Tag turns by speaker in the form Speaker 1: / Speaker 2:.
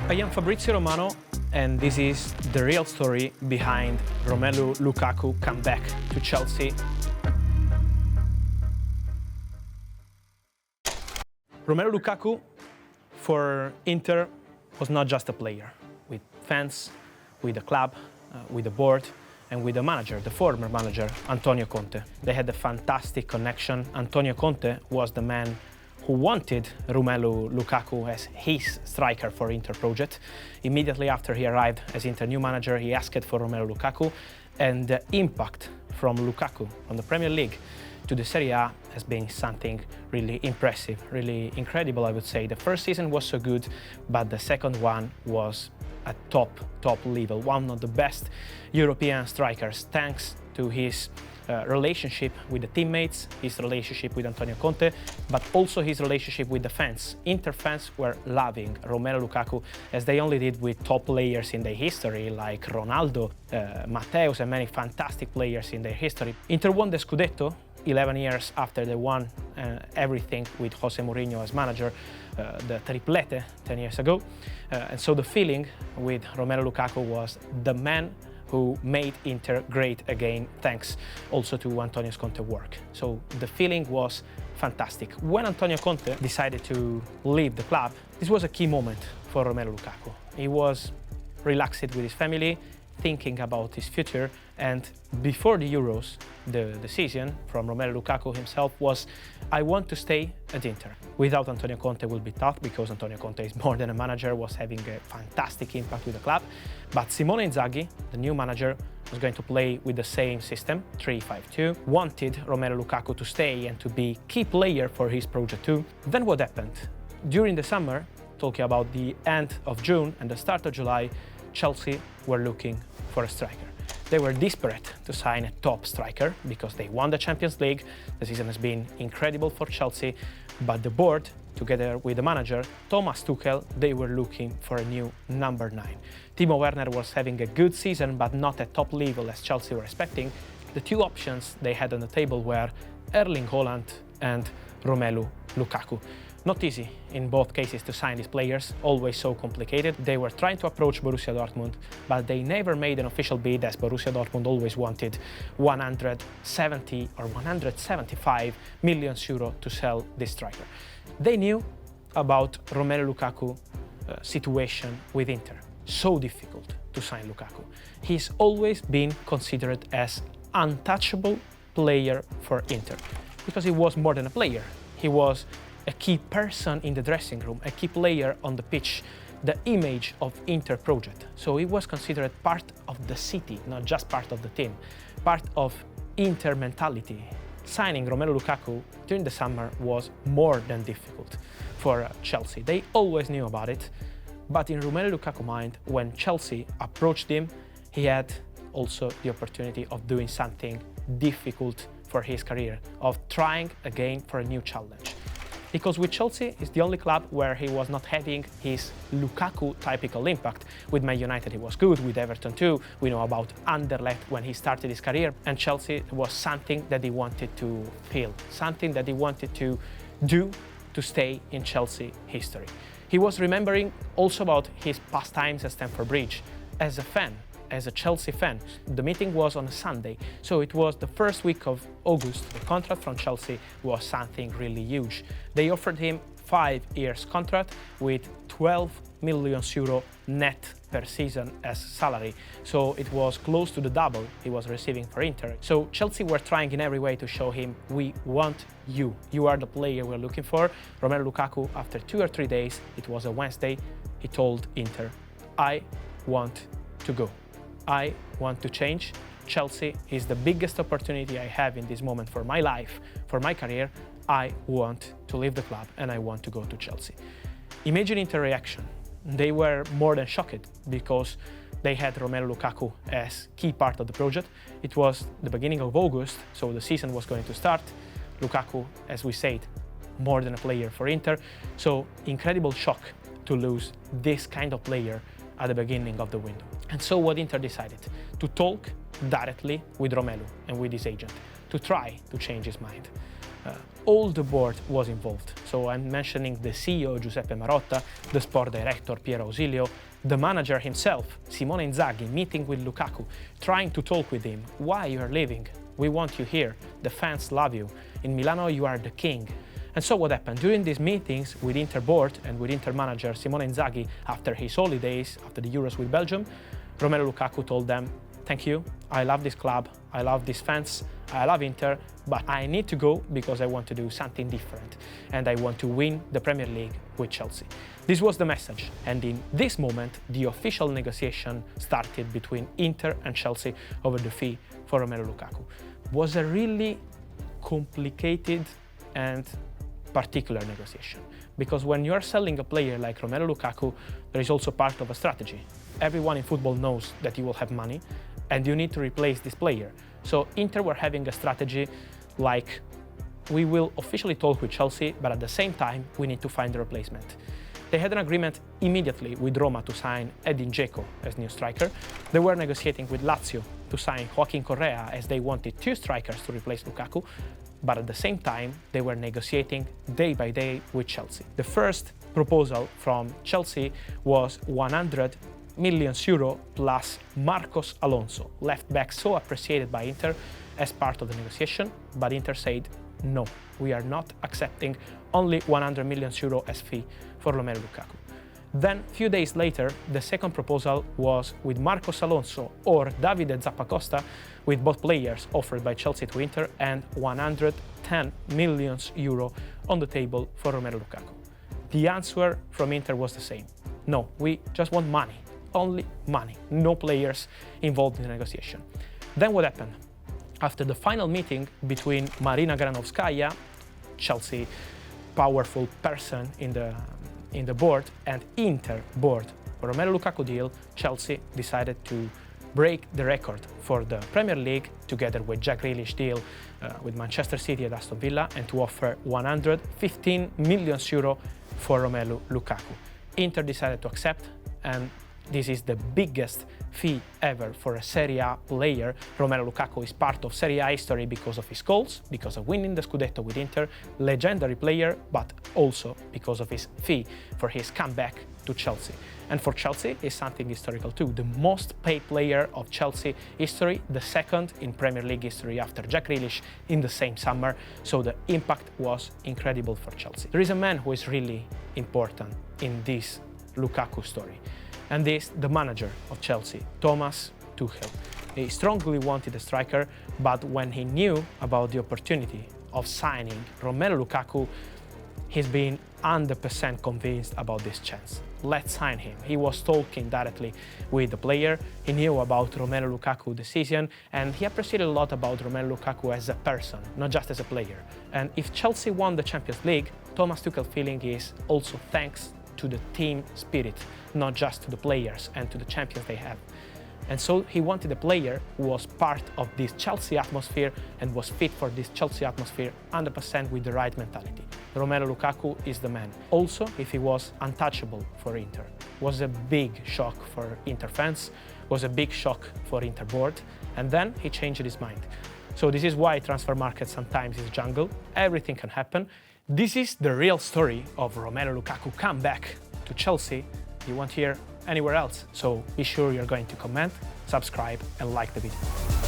Speaker 1: I am Fabrizio Romano, and this is the real story behind Romelu Lukaku comeback to Chelsea. Romelu Lukaku for Inter was not just a player. With fans, with the club, with the board, and with the manager, the former manager, Antonio Conte. They had a fantastic connection. Antonio Conte was the man who wanted Romelu Lukaku as his striker for Inter project. Immediately after he arrived as Inter new manager, he asked for Romelu Lukaku, and the impact from Lukaku from the Premier League to the Serie A has been something really impressive, really incredible, I would say. The first season was so good, but the second one was at top level, one of the best European strikers, thanks to his relationship with the teammates, his relationship with Antonio Conte, but also his relationship with the fans. Inter fans were loving Romelu Lukaku, as they only did with top players in their history, like Ronaldo, Matthäus, and many fantastic players in their history. Inter won the Scudetto 11 years after they won everything with Jose Mourinho as manager, the triplete 10 years ago. And so the feeling with Romelu Lukaku was the man who made Inter great again, thanks also to Antonio Conte's work. So the feeling was fantastic. When Antonio Conte decided to leave the club, this was a key moment for Romelu Lukaku. He was relaxed with his family, thinking about his future, and before the Euros, the decision from Romelu Lukaku himself was, I want to stay at Inter. Without Antonio Conte will be tough, because Antonio Conte is more than a manager, was having a fantastic impact with the club. But Simone Inzaghi, the new manager, was going to play with the same system, 3-5-2, wanted Romelu Lukaku to stay and to be key player for his project too. Then what happened? During the summer, talking about the end of June and the start of July, Chelsea were looking for a striker. They were desperate to sign a top striker because they won the Champions League. The season has been incredible for Chelsea, but the board, together with the manager, Thomas Tuchel, they were looking for a new number 9. Timo Werner was having a good season, but not at top level as Chelsea were expecting. The two options they had on the table were Erling Haaland and Romelu Lukaku. Not easy in both cases to sign these players, always so complicated. They were trying to approach Borussia Dortmund, but they never made an official bid, as Borussia Dortmund always wanted 170 or 175 million euro to sell this striker. They knew about Romelu Lukaku situation with Inter. So difficult to sign Lukaku. He's always been considered as untouchable player for Inter, because he was more than a player. He was a key person in the dressing room, a key player on the pitch, the image of Inter project. So he was considered part of the city, not just part of the team, part of Inter mentality. Signing Romelu Lukaku during the summer was more than difficult for Chelsea. They always knew about it, but in Romelu Lukaku's mind, when Chelsea approached him, he had also the opportunity of doing something difficult for his career, of trying again for a new challenge. Because with Chelsea, it's the only club where he was not having his Lukaku typical impact. With Man United, he was good, with Everton too. We know about Anderlecht when he started his career. And Chelsea was something that he wanted to feel, something that he wanted to do to stay in Chelsea history. He was remembering also about his past times at Stamford Bridge as a fan, as a Chelsea fan. The meeting was on a Sunday, so it was the first week of August. The contract from Chelsea was something really huge. They offered him 5 years contract with 12 million euro net per season as salary. So it was close to the double he was receiving for Inter. So Chelsea were trying in every way to show him, we want you. You are the player we're looking for. Romelu Lukaku, after 2 or 3 days, it was a Wednesday, he told Inter, I want to go. I want to change. Chelsea is the biggest opportunity I have in this moment for my life, for my career. I want to leave the club and I want to go to Chelsea. Imagine Inter reaction. They were more than shocked because they had Romelu Lukaku as key part of the project. It was the beginning of August, so the season was going to start. Lukaku, as we said, more than a player for Inter. So incredible shock to lose this kind of player at the beginning of the window. And so what Inter decided? To talk directly with Romelu and with his agent, to try to change his mind. All the board was involved. So I'm mentioning the CEO Giuseppe Marotta, the sport director Piero Ausilio, the manager himself, Simone Inzaghi, meeting with Lukaku, trying to talk with him. Why you are leaving? We want you here. The fans love you. In Milano, you are the king. And so what happened? During these meetings with Inter board and with Inter manager Simone Inzaghi, after his holidays, after the Euros with Belgium, Romelu Lukaku told them, thank you, I love this club, I love these fans, I love Inter, but I need to go because I want to do something different and I want to win the Premier League with Chelsea. This was the message, and in this moment, the official negotiation started between Inter and Chelsea over the fee for Romelu Lukaku. It was a really complicated and particular negotiation, because when you're selling a player like Romelu Lukaku, there is also part of a strategy. Everyone in football knows that you will have money and you need to replace this player. So Inter were having a strategy like, we will officially talk with Chelsea, but at the same time, we need to find a replacement. They had an agreement immediately with Roma to sign Edin Dzeko as new striker. They were negotiating with Lazio to sign Joaquin Correa, as they wanted two strikers to replace Lukaku. But at the same time, they were negotiating day by day with Chelsea. The first proposal from Chelsea was 100 million euro plus Marcos Alonso, left back so appreciated by Inter, as part of the negotiation, but Inter said, no, we are not accepting only 100 million euro as fee for Romelu Lukaku. Then, a few days later, the second proposal was with Marcos Alonso or Davide Zappacosta, with both players offered by Chelsea to Inter, and 110 million euro on the table for Romelu Lukaku. The answer from Inter was the same. No, we just want money, only money, no players involved in the negotiation. Then what happened? After the final meeting between Marina Granovskaya, Chelsea powerful person in the board, and Inter board for Romelu Lukaku deal, Chelsea decided to break the record for the Premier League together with Jack Grealish deal with Manchester City and Aston Villa, and to offer 115 million euro for Romelu Lukaku. Inter decided to accept, and this is the biggest fee ever for a Serie A player. Romelu Lukaku is part of Serie A history because of his goals, because of winning the Scudetto with Inter, legendary player, but also because of his fee for his comeback to Chelsea. And for Chelsea, it's something historical too. The most paid player of Chelsea history, the second in Premier League history after Jack Grealish in the same summer. So the impact was incredible for Chelsea. There is a man who is really important in this Lukaku story, and this the manager of Chelsea, Thomas Tuchel. He strongly wanted a striker, but when he knew about the opportunity of signing Romelu Lukaku, he's been 100% convinced about this chance. Let's sign him. He was talking directly with the player. He knew about Romelu Lukaku's decision, and he appreciated a lot about Romelu Lukaku as a person, not just as a player. And if Chelsea won the Champions League, Thomas Tuchel's feeling is also thanks to the team spirit, not just to the players and to the champions they have. And so he wanted a player who was part of this Chelsea atmosphere and was fit for this Chelsea atmosphere 100% with the right mentality. Romelu Lukaku is the man. Also, if he was untouchable for Inter, was a big shock for Inter fans, was a big shock for Inter board, and then he changed his mind. So this is why transfer market sometimes is jungle. Everything can happen. This is the real story of Romelu Lukaku comeback to Chelsea. You won't hear anywhere else. So be sure you're going to comment, subscribe, and like the video.